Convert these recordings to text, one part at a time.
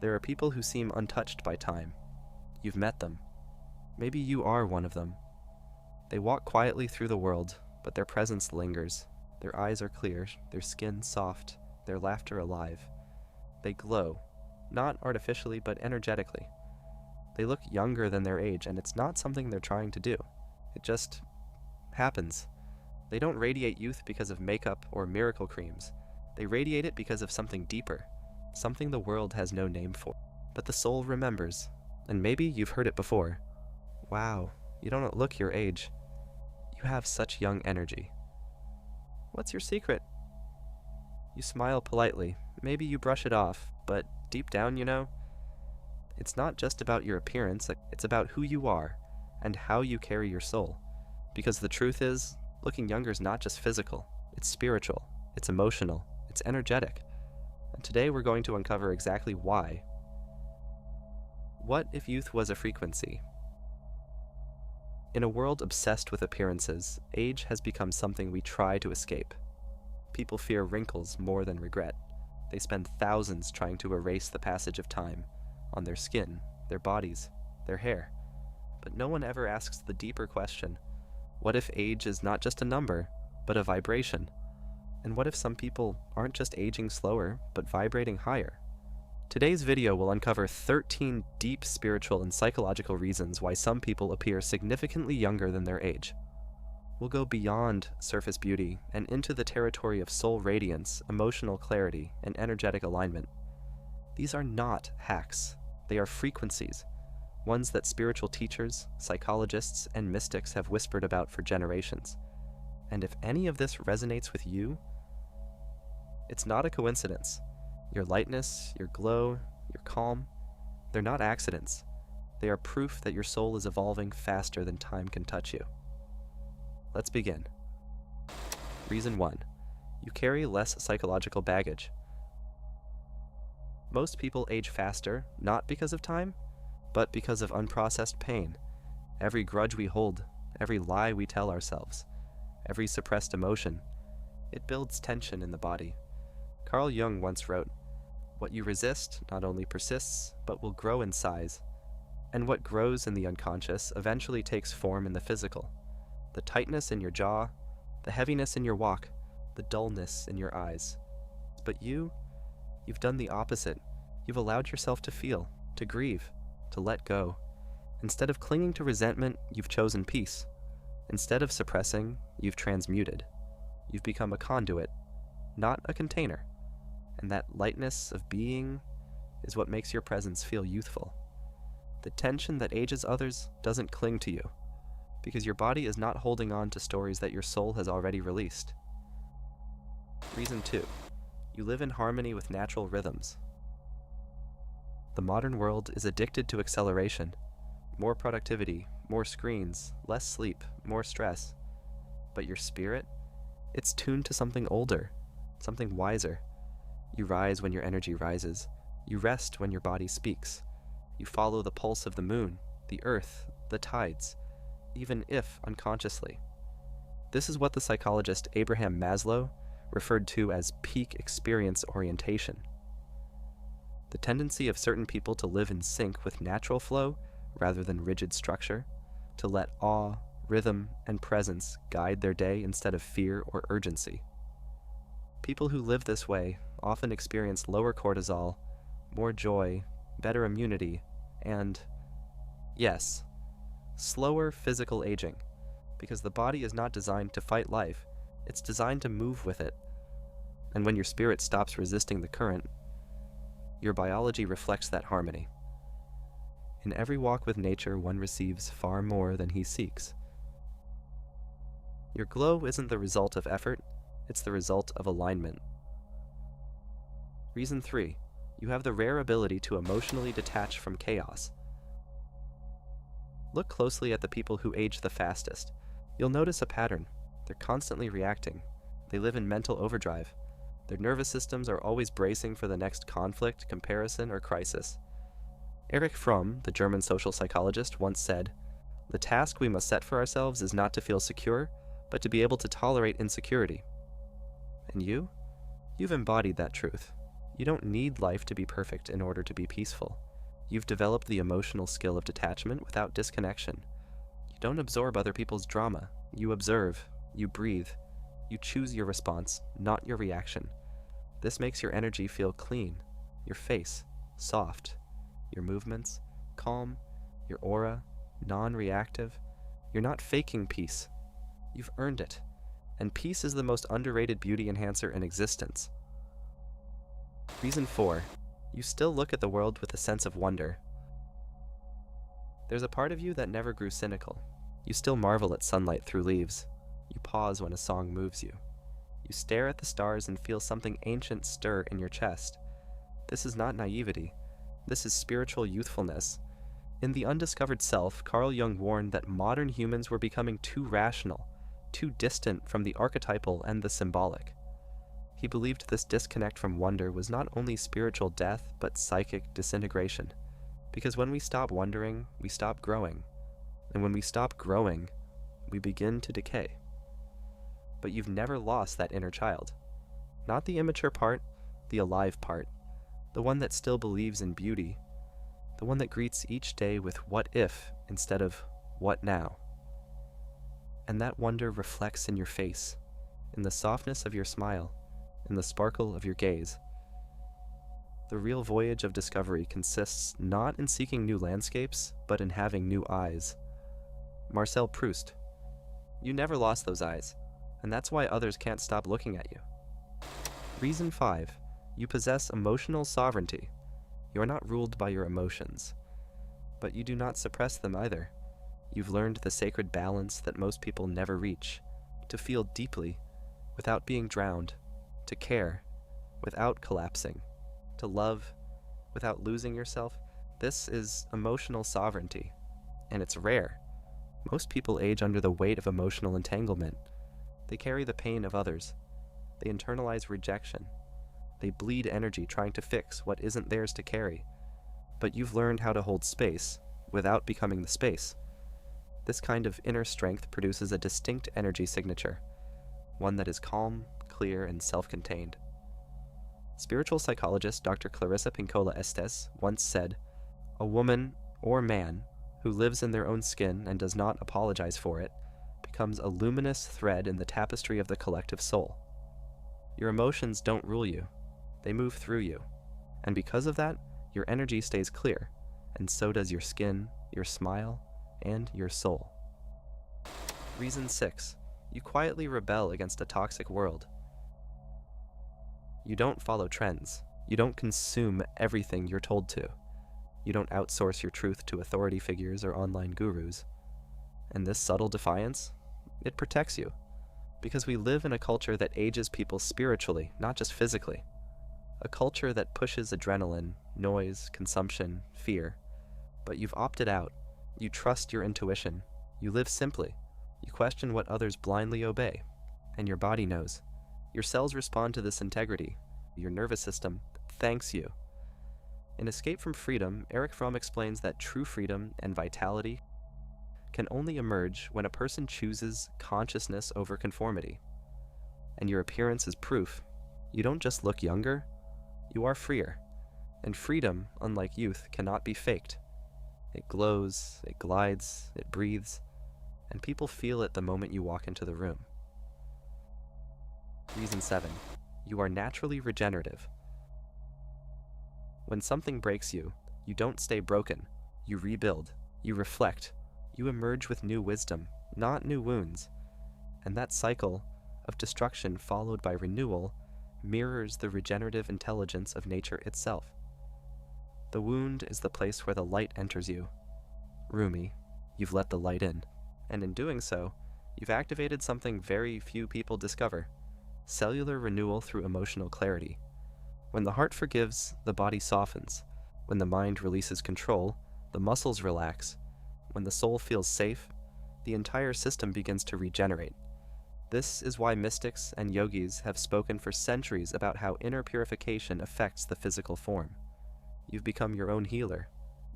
There are people who seem untouched by time. You've met them. Maybe you are one of them. They walk quietly through the world, but their presence lingers. Their eyes are clear, their skin soft, their laughter alive. They glow, not artificially but energetically. They look younger than their age, and it's not something they're trying to do. It just happens. They don't radiate youth because of makeup or miracle creams. They radiate it because of something deeper, something the world has no name for. But the soul remembers, and maybe you've heard it before. Wow, you don't look your age. You have such young energy. What's your secret? You smile politely. Maybe you brush it off, but deep down, it's not just about your appearance, it's about who you are and how you carry your soul. Because the truth is, looking younger is not just physical, it's spiritual, it's emotional, it's energetic. And today we're going to uncover exactly why. What if youth was a frequency? In a world obsessed with appearances, age has become something we try to escape. People fear wrinkles more than regret. They spend thousands trying to erase the passage of time on their skin, their bodies, their hair. But no one ever asks the deeper question, what if age is not just a number, but a vibration? And what if some people aren't just aging slower, but vibrating higher? Today's video will uncover 13 deep spiritual and psychological reasons why some people appear significantly younger than their age. We'll go beyond surface beauty and into the territory of soul radiance, emotional clarity, and energetic alignment. These are not hacks. They are frequencies, ones that spiritual teachers, psychologists, and mystics have whispered about for generations. And if any of this resonates with you, it's not a coincidence. Your lightness, your glow, your calm, they're not accidents. They are proof that your soul is evolving faster than time can touch you. Let's begin. Reason 1. You carry less psychological baggage. Most people age faster, not because of time, but because of unprocessed pain. Every grudge we hold, every lie we tell ourselves, every suppressed emotion, it builds tension in the body. Carl Jung once wrote, "What you resist not only persists, but will grow in size. And what grows in the unconscious eventually takes form in the physical. The tightness in your jaw, the heaviness in your walk, the dullness in your eyes. But you've done the opposite. You've allowed yourself to feel, to grieve, to let go. Instead of clinging to resentment, you've chosen peace. Instead of suppressing, you've transmuted. You've become a conduit, not a container. And that lightness of being is what makes your presence feel youthful. The tension that ages others doesn't cling to you, because your body is not holding on to stories that your soul has already released. Reason 2. You live in harmony with natural rhythms. The modern world is addicted to acceleration. More productivity, more screens, less sleep, more stress. But your spirit? It's tuned to something older, something wiser. You rise when your energy rises. You rest when your body speaks. You follow the pulse of the moon, the earth, the tides, even if unconsciously. This is what the psychologist Abraham Maslow referred to as peak experience orientation. The tendency of certain people to live in sync with natural flow rather than rigid structure, to let awe, rhythm, and presence guide their day instead of fear or urgency. People who live this way often experience lower cortisol, more joy, better immunity, and, yes, slower physical aging, because the body is not designed to fight life, it's designed to move with it. And when your spirit stops resisting the current, your biology reflects that harmony. In every walk with nature, one receives far more than he seeks. Your glow isn't the result of effort, it's the result of alignment. Reason 3. You have the rare ability to emotionally detach from chaos. Look closely at the people who age the fastest. You'll notice a pattern. They're constantly reacting. They live in mental overdrive. Their nervous systems are always bracing for the next conflict, comparison, or crisis. Erich Fromm, the German social psychologist, once said, "The task we must set for ourselves is not to feel secure, but to be able to tolerate insecurity." And you've embodied that truth. You don't need life to be perfect in order to be peaceful. You've developed the emotional skill of detachment without disconnection. You don't absorb other people's drama. You observe, you breathe, you choose your response, not your reaction. This makes your energy feel clean, your face soft, your movements calm, your aura non-reactive. You're not faking peace. You've earned it. And peace is the most underrated beauty enhancer in existence. Reason 4. You still look at the world with a sense of wonder. There's a part of you that never grew cynical. You still marvel at sunlight through leaves. You pause when a song moves you. You stare at the stars and feel something ancient stir in your chest. This is not naivety. This is spiritual youthfulness. In The Undiscovered Self, Carl Jung warned that modern humans were becoming too rational, too distant from the archetypal and the symbolic. He believed this disconnect from wonder was not only spiritual death, but psychic disintegration. Because when we stop wondering, we stop growing. And when we stop growing, we begin to decay. But you've never lost that inner child. Not the immature part, the alive part. The one that still believes in beauty. The one that greets each day with what if instead of what now. And that wonder reflects in your face, in the softness of your smile, in the sparkle of your gaze. The real voyage of discovery consists not in seeking new landscapes, but in having new eyes. Marcel Proust. You never lost those eyes, and that's why others can't stop looking at you. Reason 5. You possess emotional sovereignty. You are not ruled by your emotions, but you do not suppress them either. You've learned the sacred balance that most people never reach, to feel deeply without being drowned, to care without collapsing, to love without losing yourself. This is emotional sovereignty, and it's rare. Most people age under the weight of emotional entanglement. They carry the pain of others. They internalize rejection. They bleed energy trying to fix what isn't theirs to carry. But you've learned how to hold space without becoming the space. This kind of inner strength produces a distinct energy signature, one that is calm, clear, and self-contained. Spiritual psychologist Dr. Clarissa Pinkola Estes once said, "A woman or man who lives in their own skin and does not apologize for it becomes a luminous thread in the tapestry of the collective soul." Your emotions don't rule you. They move through you. And because of that, your energy stays clear, and so does your skin, your smile, and your soul. Reason 6. You quietly rebel against a toxic world. You don't follow trends. You don't consume everything you're told to. You don't outsource your truth to authority figures or online gurus. And this subtle defiance, it protects you. Because we live in a culture that ages people spiritually, not just physically. A culture that pushes adrenaline, noise, consumption, fear. But you've opted out. You trust your intuition. You live simply. You question what others blindly obey. And your body knows. Your cells respond to this integrity. Your nervous system thanks you. In Escape from Freedom, Erich Fromm explains that true freedom and vitality can only emerge when a person chooses consciousness over conformity. And your appearance is proof. You don't just look younger, you are freer. And freedom, unlike youth, cannot be faked. It glows, it glides, it breathes, and people feel it the moment you walk into the room. Reason 7. You are naturally regenerative. When something breaks you, you don't stay broken. You rebuild, you reflect, you emerge with new wisdom, not new wounds. And that cycle of destruction followed by renewal mirrors the regenerative intelligence of nature itself. The wound is the place where the light enters you. Rumi, you've let the light in. And in doing so, you've activated something very few people discover: cellular renewal through emotional clarity. When the heart forgives, the body softens. When the mind releases control, the muscles relax. When the soul feels safe, the entire system begins to regenerate. This is why mystics and yogis have spoken for centuries about how inner purification affects the physical form. You've become your own healer,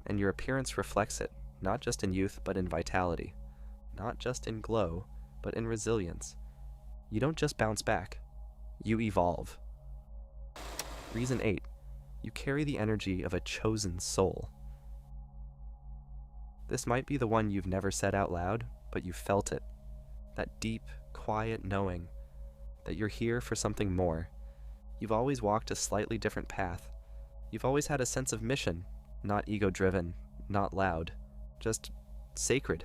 and your appearance reflects it, not just in youth, but in vitality. Not just in glow, but in resilience. You don't just bounce back, you evolve. Reason 8. You carry the energy of a chosen soul. This might be the one you've never said out loud, but you felt it. That deep, quiet knowing that you're here for something more. You've always walked a slightly different path. You've always had a sense of mission, not ego-driven, not loud, just sacred.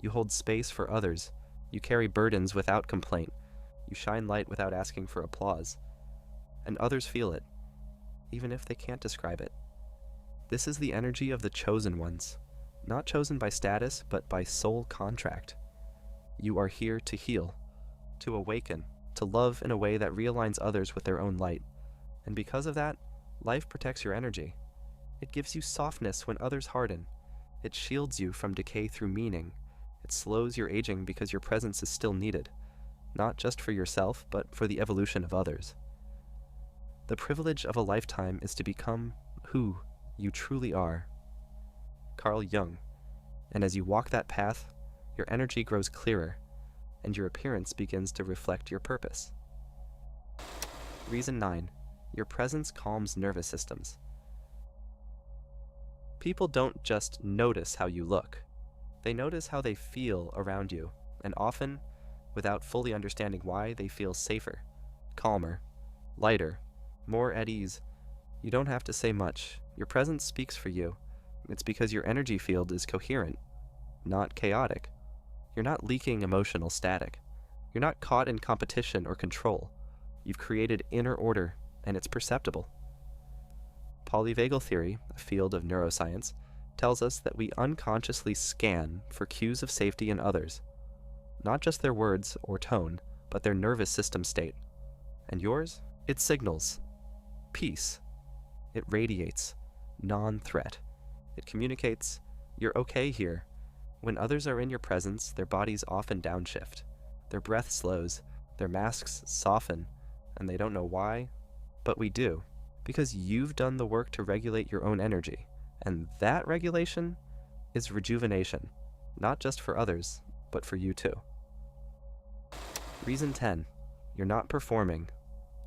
You hold space for others. You carry burdens without complaint. You shine light without asking for applause. And others feel it, even if they can't describe it. This is the energy of the chosen ones, not chosen by status, but by soul contract. You are here to heal, to awaken, to love in a way that realigns others with their own light. And because of that, life protects your energy. It gives you softness when others harden. It shields you from decay through meaning. It slows your aging because your presence is still needed, not just for yourself, but for the evolution of others. The privilege of a lifetime is to become who you truly are. Carl Jung. And as you walk that path, your energy grows clearer, and your appearance begins to reflect your purpose. Reason 9. Your presence calms nervous systems. People don't just notice how you look. They notice how they feel around you, and often, without fully understanding why, they feel safer, calmer, lighter, more at ease. You don't have to say much. Your presence speaks for you. It's because your energy field is coherent, not chaotic. You're not leaking emotional static. You're not caught in competition or control. You've created inner order, and it's perceptible. Polyvagal theory, a field of neuroscience, tells us that we unconsciously scan for cues of safety in others, not just their words or tone, but their nervous system state. And yours? It signals peace. It radiates non-threat. It communicates, you're okay here. When others are in your presence, their bodies often downshift. Their breath slows, their masks soften, and they don't know why, but we do, because you've done the work to regulate your own energy. And that regulation is rejuvenation, not just for others, but for you too. Reason 10. You're not performing,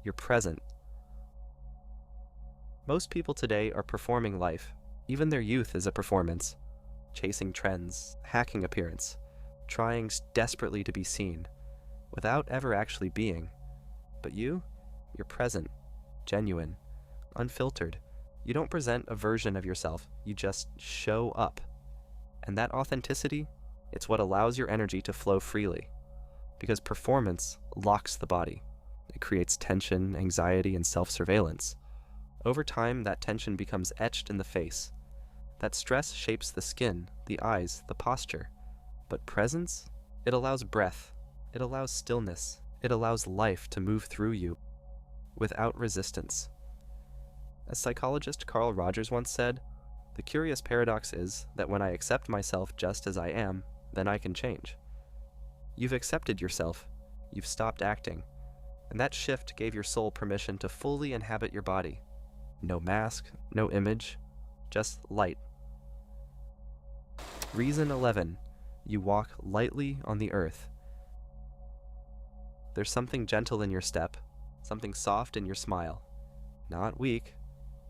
you're present. Most people today are performing life. Even their youth is a performance. Chasing trends, hacking appearance, trying desperately to be seen, without ever actually being. But you're present, genuine, unfiltered. You don't present a version of yourself, you just show up. And that authenticity, it's what allows your energy to flow freely. Because performance locks the body. It creates tension, anxiety, and self-surveillance. Over time, that tension becomes etched in the face. That stress shapes the skin, the eyes, the posture. But presence, it allows breath. It allows stillness. It allows life to move through you without resistance. As psychologist Carl Rogers once said, the curious paradox is that when I accept myself just as I am, then I can change. You've accepted yourself. You've stopped acting. And that shift gave your soul permission to fully inhabit your body. No mask, no image, just light. Reason 11. You walk lightly on the earth. There's something gentle in your step, something soft in your smile. Not weak,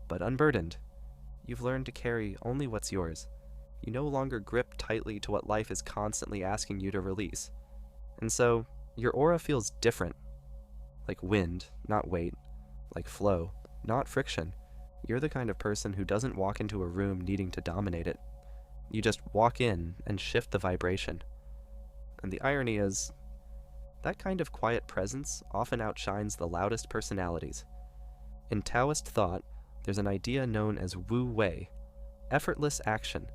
but unburdened. You've learned to carry only what's yours. You no longer grip tightly to what life is constantly asking you to release. And so, your aura feels different. Like wind, not weight. Like flow, not friction. You're the kind of person who doesn't walk into a room needing to dominate it. You just walk in and shift the vibration. And the irony is, that kind of quiet presence often outshines the loudest personalities. In Taoist thought, there's an idea known as Wu Wei, effortless action.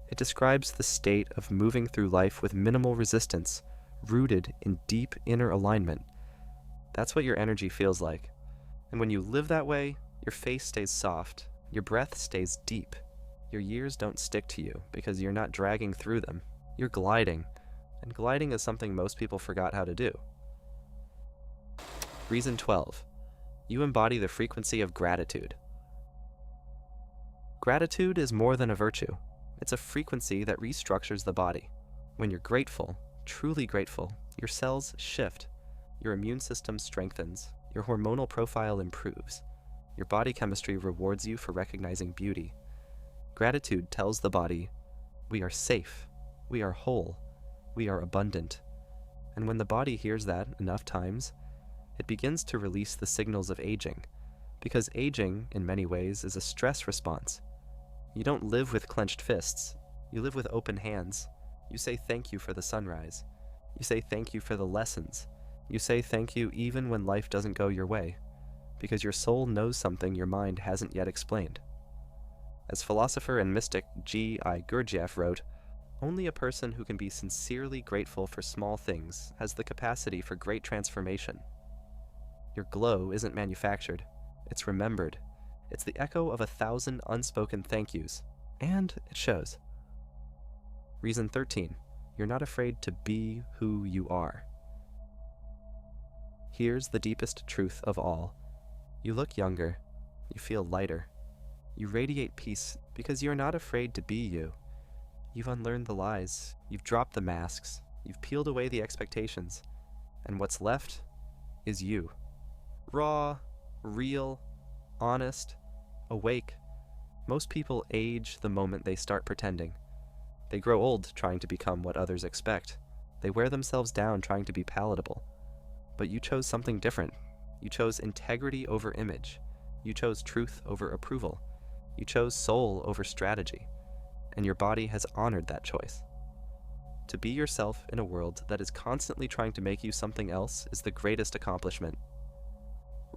It describes the state of moving through life with minimal resistance, rooted in deep inner alignment. That's what your energy feels like. And when you live that way, your face stays soft, your breath stays deep. Your years don't stick to you because you're not dragging through them. You're gliding, and gliding is something most people forgot how to do. Reason 12. You embody the frequency of gratitude. Gratitude is more than a virtue. It's a frequency that restructures the body. When you're grateful, truly grateful, your cells shift, your immune system strengthens, your hormonal profile improves. Your body chemistry rewards you for recognizing beauty. Gratitude tells the body, we are safe, we are whole, we are abundant. And when the body hears that enough times, it begins to release the signals of aging, because aging, in many ways, is a stress response. You don't live with clenched fists, you live with open hands. You say thank you for the sunrise. You say thank you for the lessons. You say thank you even when life doesn't go your way, because your soul knows something your mind hasn't yet explained. As philosopher and mystic G.I. Gurdjieff wrote, only a person who can be sincerely grateful for small things has the capacity for great transformation. Your glow isn't manufactured, it's remembered. It's the echo of 1,000 unspoken thank yous, and it shows. Reason 13, you're not afraid to be who you are. Here's the deepest truth of all. You look younger, you feel lighter, you radiate peace because you're not afraid to be you. You've unlearned the lies, you've dropped the masks, you've peeled away the expectations, and what's left is you. Raw, real, honest, awake. Most people age the moment they start pretending. They grow old trying to become what others expect. They wear themselves down trying to be palatable. But you chose something different. You chose integrity over image. You chose truth over approval. You chose soul over strategy. And your body has honored that choice. To be yourself in a world that is constantly trying to make you something else is the greatest accomplishment.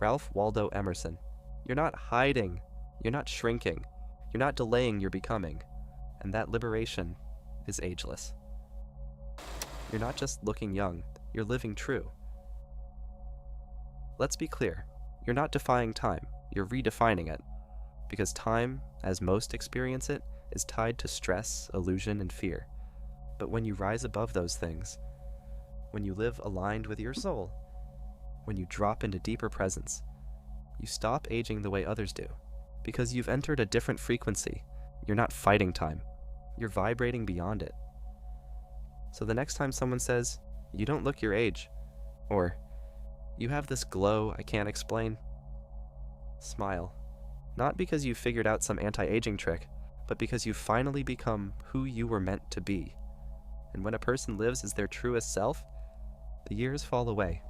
Ralph Waldo Emerson, you're not hiding, you're not shrinking, you're not delaying your becoming, and that liberation is ageless. You're not just looking young, you're living true. Let's be clear, you're not defying time, you're redefining it, because time, as most experience it, is tied to stress, illusion, and fear. But when you rise above those things, when you live aligned with your soul, when you drop into deeper presence, you stop aging the way others do, because you've entered a different frequency. You're not fighting time, you're vibrating beyond it. So the next time someone says, you don't look your age, or you have this glow I can't explain, smile. Not because you've figured out some anti-aging trick, but because you've finally become who you were meant to be. And when a person lives as their truest self, the years fall away.